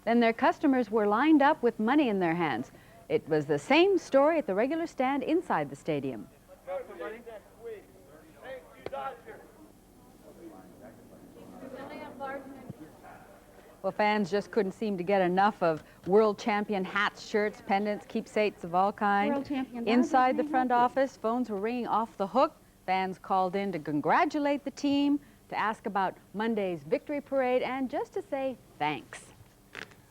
Then their customers were lined up with money in their hands. It was the same story at the regular stand inside the stadium. Well, fans just couldn't seem to get enough of world champion hats, shirts, pendants, keepsakes of all kinds. Inside the front office, phones were ringing off the hook. Fans called in to congratulate the team, to ask about Monday's victory parade, and just to say thanks.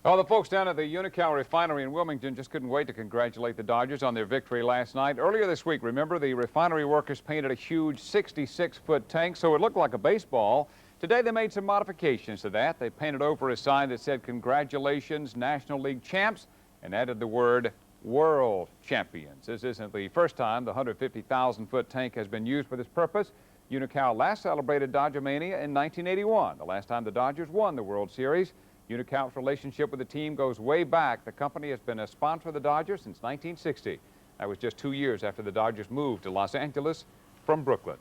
Well, the folks down at the Unocal refinery in Wilmington just couldn't wait to congratulate the Dodgers on their victory last night. Earlier this week, remember, the refinery workers painted a huge 66-foot tank so it looked like a baseball. Today, they made some modifications to that. They painted over a sign that said, "Congratulations, National League champs," and added the word "World Champions." This isn't the first time the 150,000-foot tank has been used for this purpose. Unocal last celebrated Dodger Mania in 1981, the last time the Dodgers won the World Series. Unocal's relationship with the team goes way back. The company has been a sponsor of the Dodgers since 1960. That was just 2 years after the Dodgers moved to Los Angeles from Brooklyn.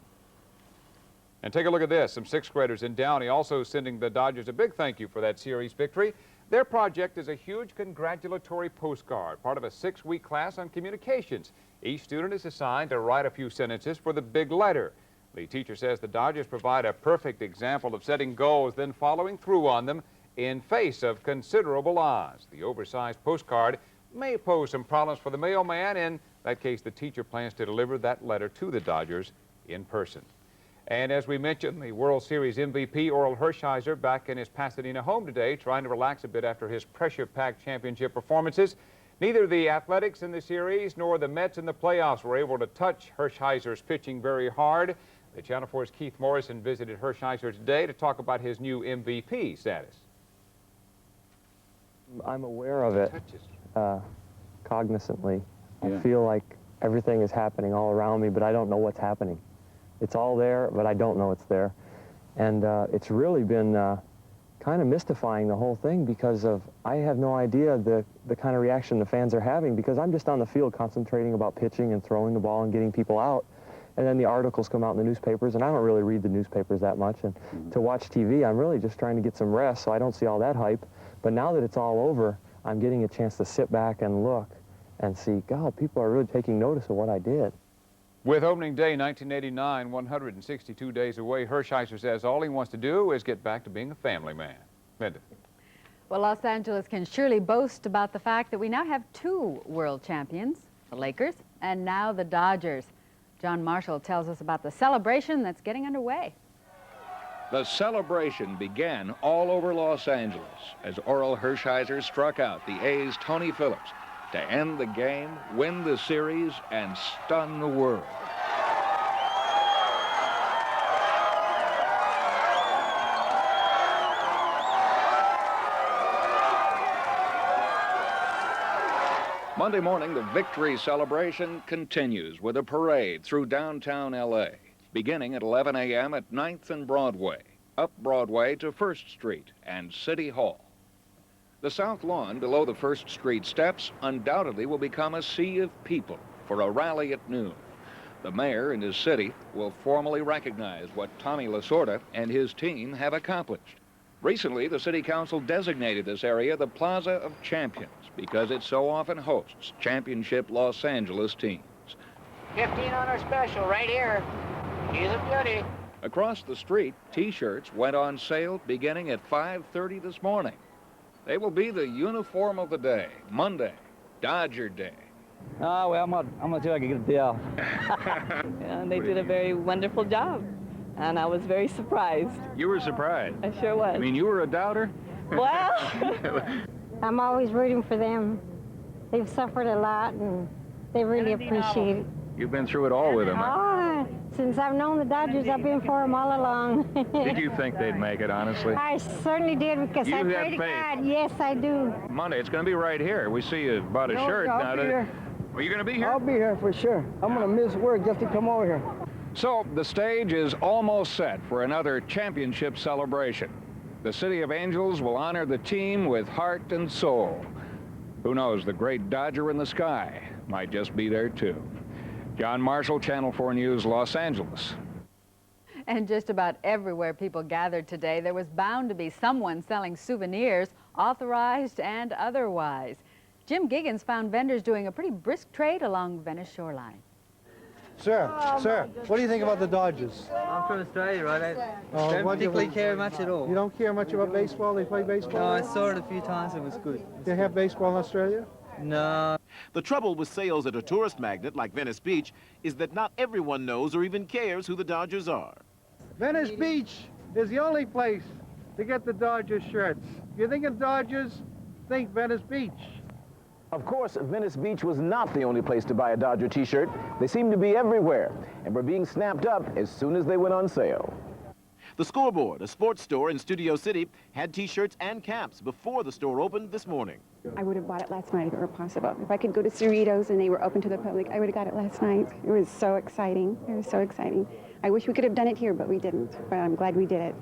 And take a look at this. Some sixth graders in Downey also sending the Dodgers a big thank you for that series victory. Their project is a huge congratulatory postcard, part of a 6-week class on communications. Each student is assigned to write a few sentences for the big letter. The teacher says the Dodgers provide a perfect example of setting goals, then following through on them in face of considerable odds. The oversized postcard may pose some problems for the mailman. In that case, the teacher plans to deliver that letter to the Dodgers in person. And as we mentioned, the World Series MVP, Orel Hershiser, back in his Pasadena home today, trying to relax a bit after his pressure-packed championship performances. Neither the Athletics in the series nor the Mets in the playoffs were able to touch Hershiser's pitching very hard. The Channel 4's Keith Morrison visited Hershiser today to talk about his new MVP status. I'm aware of it cognizantly. I feel like everything is happening all around me, but I don't know what's happening. It's all there, but I don't know it's there. And it's really been kind of mystifying, the whole thing, because I have no idea the kind of reaction the fans are having, because I'm just on the field concentrating about pitching and throwing the ball and getting people out. And then the articles come out in the newspapers, and I don't really read the newspapers that much. And to watch TV, I'm really just trying to get some rest, so I don't see all that hype. But now that it's all over, I'm getting a chance to sit back and look and see, God, people are really taking notice of what I did. With opening day 1989, 162 days away, Hershiser says all he wants to do is get back to being a family man. Linda. Well, Los Angeles can surely boast about the fact that we now have 2 world champions, the Lakers, and now the Dodgers. John Marshall tells us about the celebration that's getting underway. The celebration began all over Los Angeles as Orel Hershiser struck out the A's' Tony Phillips to end the game, win the series, and stun the world. Monday morning, the victory celebration continues with a parade through downtown L.A., beginning at 11 a.m. at 9th and Broadway, up Broadway to 1st Street and City Hall. The South Lawn below the 1st Street steps undoubtedly will become a sea of people for a rally at noon. The mayor and his city will formally recognize what Tommy Lasorda and his team have accomplished. Recently, the City Council designated this area the Plaza of Champions because it so often hosts championship Los Angeles teams. 15 on our special right here. He's a beauty. Across the street, T-shirts went on sale beginning at 5:30 this morning. They will be the uniform of the day, Monday, Dodger Day. Oh, well, I'm gonna see if I can get a deal. And they did a very wonderful job, and I was very surprised. You were surprised? I sure was. I mean, you were a doubter? Well, I'm always rooting for them. They've suffered a lot, and they really appreciate it. You've been through it all with them. Oh, since I've known the Dodgers, I've been for them all along. Did you think they'd make it, honestly? I certainly did, because I pray to God. Yes, I do. Monday, it's going to be right here. We see you bought a shirt. I'll be here. Are you going to be here? I'll be here for sure. I'm going to miss work just to come over here. So the stage is almost set for another championship celebration. The City of Angels will honor the team with heart and soul. Who knows, the great Dodger in the sky might just be there too. John Marshall, Channel 4 News, Los Angeles. And just about everywhere people gathered today, there was bound to be someone selling souvenirs authorized and otherwise. Jim Giggins found vendors doing a pretty brisk trade along Venice shoreline. Sir, what do you think about the Dodgers? I'm from Australia, right? I Don't particularly care much at all. You don't care much about baseball? They play baseball? No, I saw it a few times. It was good. They have baseball in Australia? No. The trouble with sales at a tourist magnet like Venice Beach is that not everyone knows or even cares who the Dodgers are. Venice Beach is the only place to get the Dodgers shirts. If you're thinking Dodgers, think Venice Beach. Of course, Venice Beach was not the only place to buy a Dodger t-shirt. They seemed to be everywhere and were being snapped up as soon as they went on sale. The Scoreboard, a sports store in Studio City, had t-shirts and caps before the store opened this morning. I would have bought it last night if it were possible. If I could go to Cerritos and they were open to the public, I would have got it last night. It was so exciting. It was so exciting. I wish we could have done it here, but we didn't. But I'm glad we did it.